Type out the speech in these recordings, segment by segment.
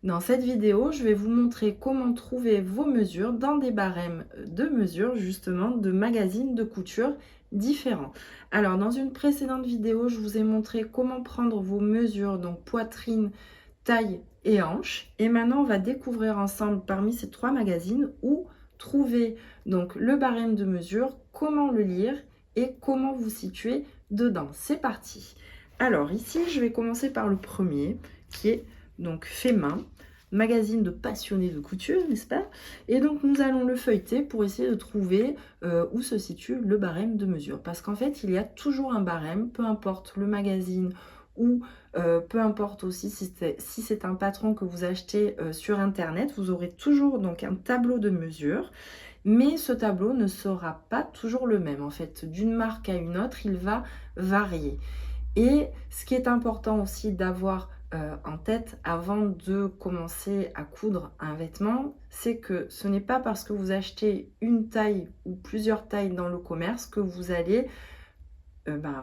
Dans cette vidéo, je vais vous montrer comment trouver vos mesures dans des barèmes de mesure justement de magazines de couture différents. Alors dans une précédente vidéo, je vous ai montré comment prendre vos mesures, donc poitrine, taille et hanche. Et maintenant, on va découvrir ensemble parmi ces trois magazines où trouver donc le barème de mesure, comment le lire et comment vous situer dedans. C'est parti. Alors ici, je vais commencer par le premier qui est donc fait main, magazine de passionnés de couture, n'est-ce pas? Et donc nous allons le feuilleter pour essayer de trouver où se situe le barème de mesure. Parce qu'en fait, il y a toujours un barème, peu importe le magazine ou peu importe aussi si c'est un patron que vous achetez sur internet, vous aurez toujours donc un tableau de mesure, mais ce tableau ne sera pas toujours le même. En fait, d'une marque à une autre, il va varier. Et ce qui est important aussi d'avoir en tête avant de commencer à coudre un vêtement, c'est que ce n'est pas parce que vous achetez une taille ou plusieurs tailles dans le commerce que vous allez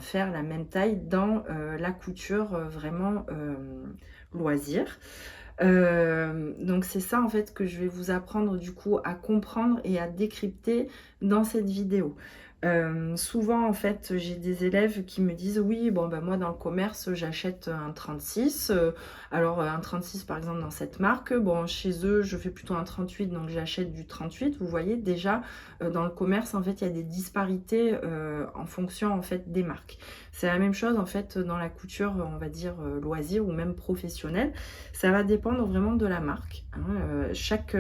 faire la même taille dans la couture vraiment loisir. Donc c'est ça en fait que je vais vous apprendre du coup à comprendre et à décrypter dans cette vidéo. Souvent en fait j'ai des élèves qui me disent oui bon bah moi dans le commerce j'achète un 36, alors un 36 par exemple dans cette marque, bon chez eux je fais plutôt un 38 donc j'achète du 38. Vous voyez déjà dans le commerce en fait il y a des disparités en fonction en fait des marques. C'est la même chose en fait dans la couture on va dire loisir ou même professionnelle. Ça va dépendre vraiment de la marque, hein. Chaque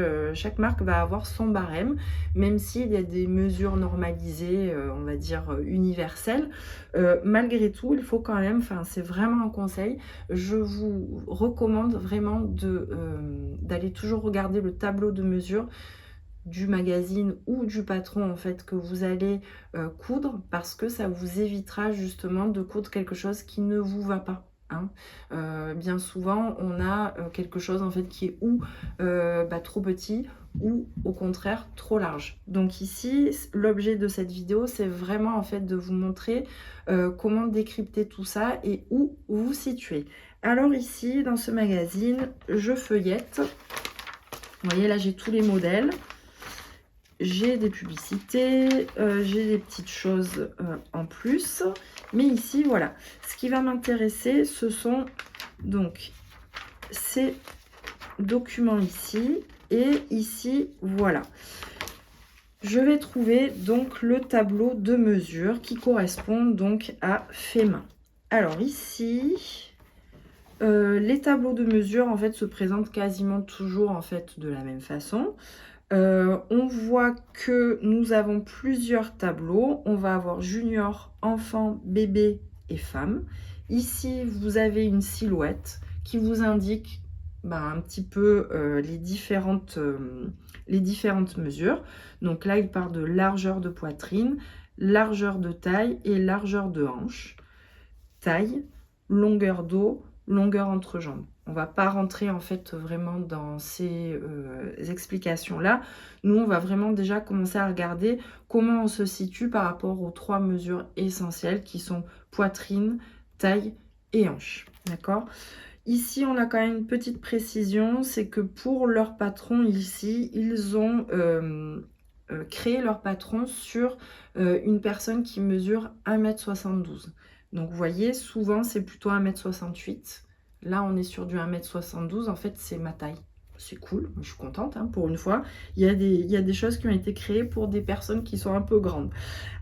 marque va avoir son barème, même s'il y a des mesures normalisées, on va dire universelles. Malgré tout, il faut quand même, enfin c'est vraiment un conseil, je vous recommande vraiment d'aller toujours regarder le tableau de mesure du magazine ou du patron en fait que vous allez coudre, parce que ça vous évitera justement de coudre quelque chose qui ne vous va pas, hein. Bien souvent on a quelque chose en fait qui est ou trop petit ou au contraire trop large. Donc ici l'objet de cette vidéo c'est vraiment en fait de vous montrer comment décrypter tout ça et où vous situer. Alors ici dans ce magazine je feuillette, vous voyez là j'ai tous les modèles. J'ai des publicités, j'ai des petites choses en plus. Mais ici, voilà, ce qui va m'intéresser, ce sont donc ces documents ici. Et ici, voilà. Je vais trouver donc le tableau de mesure qui correspond donc à fait main. Alors ici, les tableaux de mesure en fait se présentent quasiment toujours en fait de la même façon. On voit que nous avons plusieurs tableaux. On va avoir junior, enfant, bébé et femme. Ici, vous avez une silhouette qui vous indique un petit peu les différentes mesures. Donc là, il part de largeur de poitrine, largeur de taille et largeur de hanche. Taille, longueur dos, longueur entre jambes. On va pas rentrer en fait vraiment dans ces explications-là. Nous, on va vraiment déjà commencer à regarder comment on se situe par rapport aux trois mesures essentielles qui sont poitrine, taille et hanche. D'accord? Ici, on a quand même une petite précision, c'est que pour leur patron ici, ils ont créé leur patron sur une personne qui mesure 1,72 m. Donc vous voyez, souvent c'est plutôt 1,68 m. Là, on est sur du 1,72 m. En fait, c'est ma taille. C'est cool, je suis contente, hein, pour une fois. Il y a des choses qui ont été créées pour des personnes qui sont un peu grandes.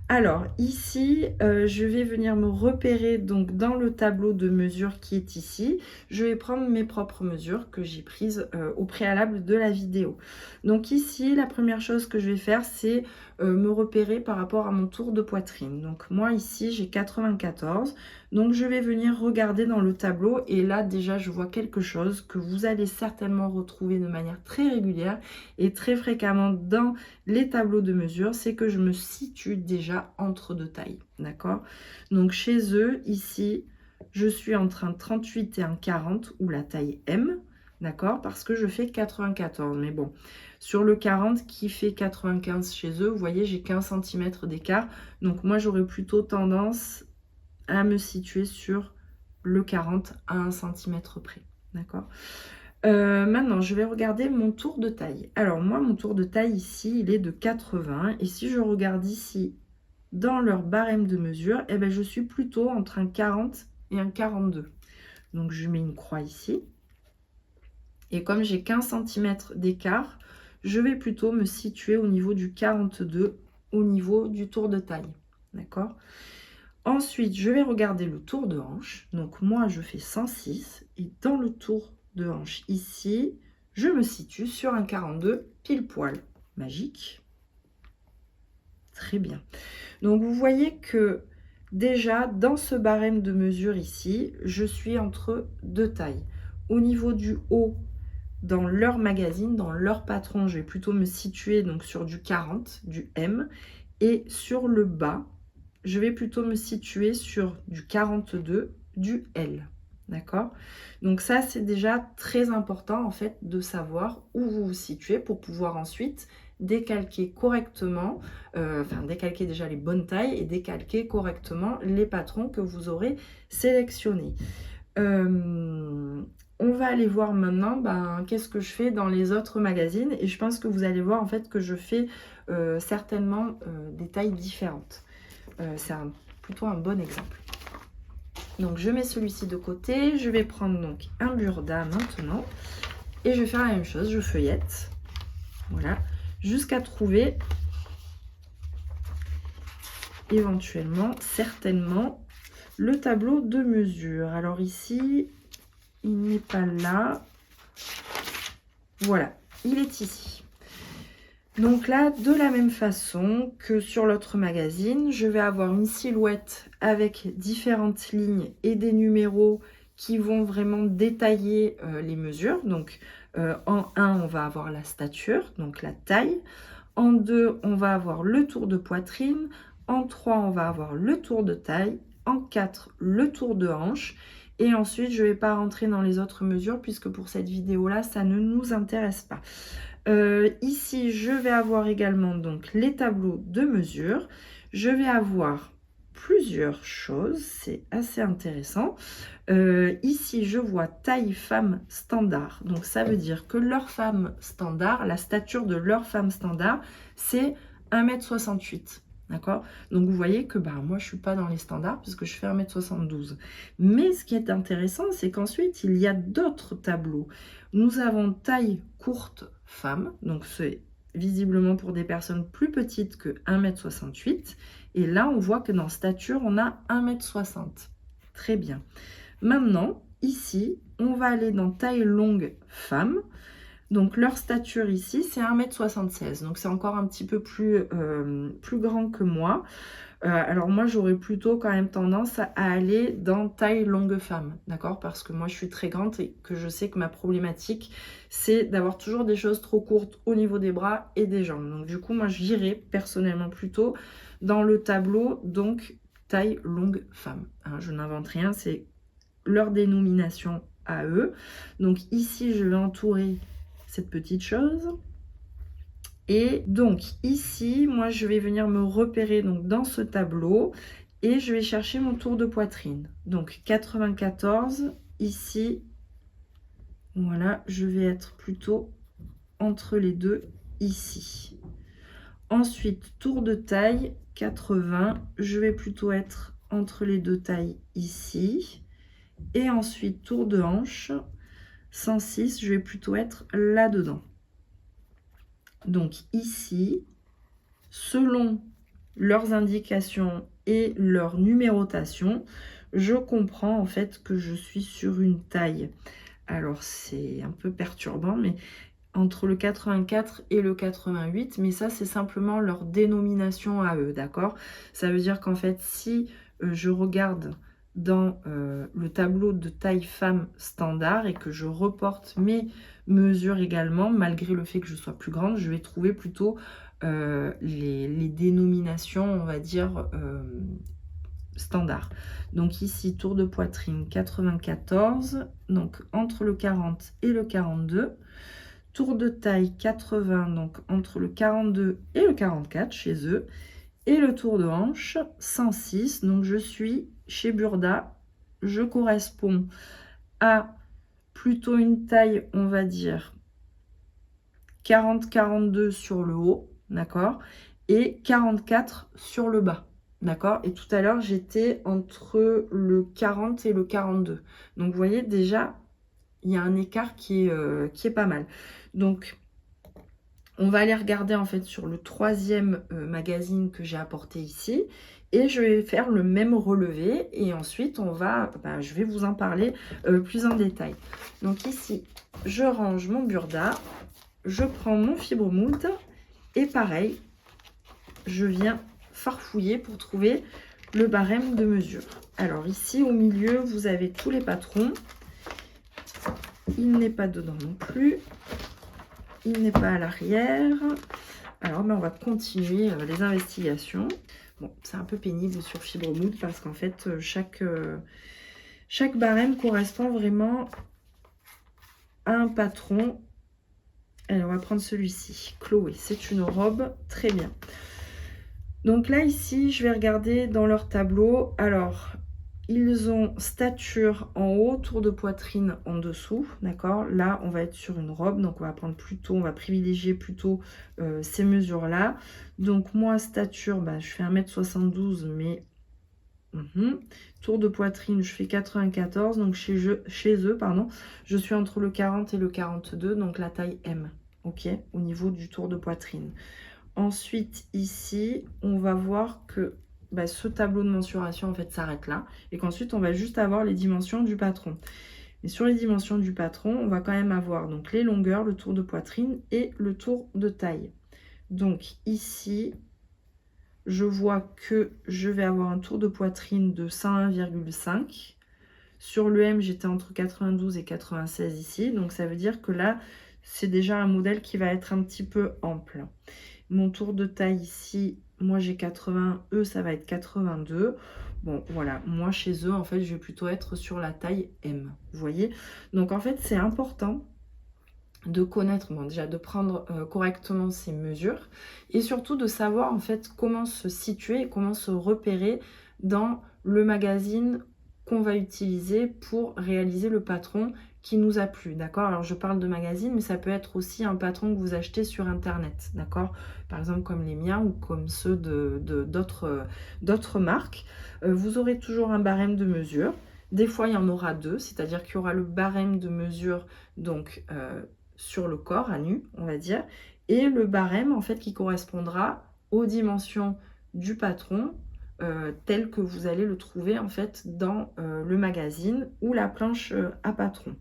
Alors ici, je vais venir me repérer donc dans le tableau de mesure qui est ici. Je vais prendre mes propres mesures que j'ai prises au préalable de la vidéo. Donc ici, la première chose que je vais faire, c'est me repérer par rapport à mon tour de poitrine. Donc moi ici, j'ai 94. Donc je vais venir regarder dans le tableau et là déjà, je vois quelque chose que vous allez certainement retrouver de manière très régulière et très fréquemment dans les tableaux de mesure, c'est que je me situe déjà entre deux tailles, d'accord? Donc chez eux, ici, je suis entre un 38 et un 40 ou la taille M, d'accord? Parce que je fais 94, mais bon, sur le 40 qui fait 95 chez eux, vous voyez, j'ai 15 cm d'écart, donc moi j'aurais plutôt tendance à me situer sur le 40 à 1 cm près, d'accord? Maintenant, je vais regarder mon tour de taille. Alors moi, mon tour de taille ici, il est de 80. Et si je regarde ici, dans leur barème de mesure, eh ben, je suis plutôt entre un 40 et un 42. Donc, je mets une croix ici. Et comme j'ai 15 cm d'écart, je vais plutôt me situer au niveau du 42, au niveau du tour de taille. D'accord? Ensuite, je vais regarder le tour de hanche. Donc, moi, je fais 106. Et dans le tour de hanche ici, je me situe sur un 42 pile poil. Magique. Très bien. Donc, vous voyez que déjà, dans ce barème de mesure ici, je suis entre deux tailles. Au niveau du haut, dans leur magazine, dans leur patron, je vais plutôt me situer donc sur du 40, du M. Et sur le bas, je vais plutôt me situer sur du 42, du L. D'accord? Donc ça, c'est déjà très important en fait de savoir où vous vous situez pour pouvoir ensuite décalquer correctement, décalquer déjà les bonnes tailles et décalquer correctement les patrons que vous aurez sélectionnés. On va aller voir maintenant qu'est-ce que je fais dans les autres magazines et je pense que vous allez voir en fait que je fais certainement des tailles différentes. C'est plutôt un bon exemple. Donc je mets celui-ci de côté, je vais prendre donc un Burda maintenant et je vais faire la même chose, je feuillette, voilà, jusqu'à trouver éventuellement, certainement, le tableau de mesure. Alors ici, il n'est pas là. Voilà, il est ici. Donc là, de la même façon que sur l'autre magazine, je vais avoir une silhouette avec différentes lignes et des numéros qui vont vraiment détailler les mesures. Donc en 1, on va avoir la stature, donc la taille. En 2, on va avoir le tour de poitrine. En 3, on va avoir le tour de taille. En 4, le tour de hanche. Et ensuite, je ne vais pas rentrer dans les autres mesures puisque pour cette vidéo-là, ça ne nous intéresse pas. Ici, je vais avoir également donc les tableaux de mesure. Je vais avoir plusieurs choses, c'est assez intéressant. Ici, je vois taille femme standard. Donc, ça veut dire que leur femme standard, la stature de leur femme standard, c'est 1,68 m. D'accord? Donc, vous voyez que moi, je ne suis pas dans les standards puisque je fais 1,72 m. Mais ce qui est intéressant, c'est qu'ensuite, il y a d'autres tableaux. Nous avons taille courte femme. Donc, c'est visiblement pour des personnes plus petites que 1,68 m. Et là, on voit que dans stature, on a 1,60 m. Très bien. Maintenant, ici, on va aller dans taille longue femme. Donc, leur stature ici, c'est 1,76 m. Donc, c'est encore un petit peu plus grand que moi. Alors, moi, j'aurais plutôt quand même tendance à aller dans taille longue femme. D'accord? Parce que moi, je suis très grande et que je sais que ma problématique, c'est d'avoir toujours des choses trop courtes au niveau des bras et des jambes. Donc, du coup, moi, j'irais personnellement plutôt dans le tableau, donc taille longue femme. Hein, je n'invente rien, c'est leur dénomination à eux. Donc ici, je vais entourer cette petite chose. Et donc ici, moi, je vais venir me repérer donc dans ce tableau et je vais chercher mon tour de poitrine. Donc 94, ici, voilà, je vais être plutôt entre les deux ici. Ensuite, tour de taille, 80, je vais plutôt être entre les deux tailles ici. Et ensuite, tour de hanche, 106, je vais plutôt être là-dedans. Donc ici, selon leurs indications et leur numérotation, je comprends en fait que je suis sur une taille. Alors c'est un peu perturbant, mais entre le 84 et le 88, mais ça c'est simplement leur dénomination à eux, d'accord? Ça veut dire qu'en fait, si je regarde dans le tableau de taille femme standard et que je reporte mes mesures également, malgré le fait que je sois plus grande, je vais trouver plutôt les dénominations, on va dire, standard. Donc ici, tour de poitrine 94, donc entre le 40 et le 42. Tour de taille 80, donc entre le 42 et le 44 chez eux. Et le tour de hanche 106, donc je suis chez Burda. Je corresponds à plutôt une taille, on va dire 40-42 sur le haut, d'accord, et 44 sur le bas, d'accord. Et tout à l'heure, j'étais entre le 40 et le 42. Donc, vous voyez, déjà, il y a un écart qui est pas mal. Donc, on va aller regarder en fait sur le troisième magazine que j'ai apporté ici. Et je vais faire le même relevé. Et ensuite, je vais vous en parler plus en détail. Donc ici, je range mon burda. Je prends mon fibre moult. Et pareil, je viens farfouiller pour trouver le barème de mesure. Alors ici, au milieu, vous avez tous les patrons. Il n'est pas dedans non plus. Il n'est pas à l'arrière. Alors, on va continuer les investigations. Bon, c'est un peu pénible sur fibre moult parce qu'en fait, chaque barème correspond vraiment à un patron. Alors, on va prendre celui-ci. Chloé, c'est une robe. Très bien. Donc là, ici, je vais regarder dans leur tableau. Alors, ils ont stature en haut, tour de poitrine en dessous, d'accord. Là, on va être sur une robe, donc on va privilégier plutôt ces mesures-là. Donc moi, stature, je fais 1m72, mais tour de poitrine, je fais 94, donc chez eux, pardon, je suis entre le 40 et le 42, donc la taille M, ok, au niveau du tour de poitrine. Ensuite, ici, on va voir que ce tableau de mensuration, en fait, s'arrête là. Et qu'ensuite, on va juste avoir les dimensions du patron. Et sur les dimensions du patron, on va quand même avoir donc les longueurs, le tour de poitrine et le tour de taille. Donc ici, je vois que je vais avoir un tour de poitrine de 101,5. Sur le M, j'étais entre 92 et 96 ici. Donc ça veut dire que là, c'est déjà un modèle qui va être un petit peu ample. Mon tour de taille ici, moi j'ai 80, eux ça va être 82. Bon voilà, moi chez eux en fait je vais plutôt être sur la taille M, vous voyez. Donc en fait c'est important de connaître, déjà de prendre correctement ces mesures et surtout de savoir en fait comment se situer et comment se repérer dans le magazine qu'on va utiliser pour réaliser le patron qui nous a plu, d'accord. Alors je parle de magazine, mais ça peut être aussi un patron que vous achetez sur internet, d'accord, par exemple comme les miens ou comme ceux d'autres marques. Vous aurez toujours un barème de mesure. Des fois il y en aura deux, c'est-à-dire qu'il y aura le barème de mesure donc sur le corps à nu, on va dire, et le barème en fait qui correspondra aux dimensions du patron tel que vous allez le trouver en fait dans le magazine ou la planche à patron.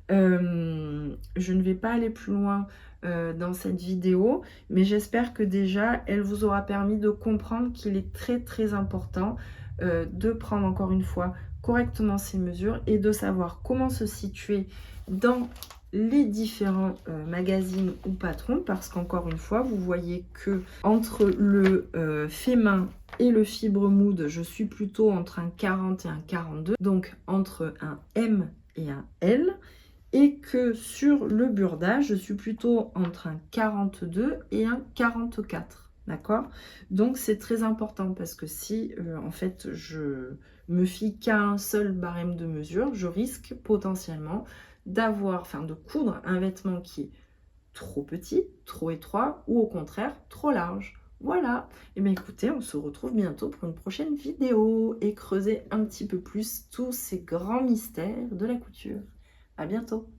Je ne vais pas aller plus loin dans cette vidéo, mais j'espère que déjà elle vous aura permis de comprendre qu'il est très très important de prendre encore une fois correctement ces mesures et de savoir comment se situer dans les différents magazines ou patrons, parce qu'encore une fois vous voyez que entre le fait main et le fibre mood, je suis plutôt entre un 40 et un 42, donc entre un M et un L, et que sur le burda, je suis plutôt entre un 42 et un 44, d'accord. Donc c'est très important parce que si en fait je me fie qu'à un seul barème de mesure, je risque potentiellement de coudre un vêtement qui est trop petit, trop étroit ou au contraire trop large. Voilà, et bien écoutez, on se retrouve bientôt pour une prochaine vidéo et creuser un petit peu plus tous ces grands mystères de la couture. À bientôt.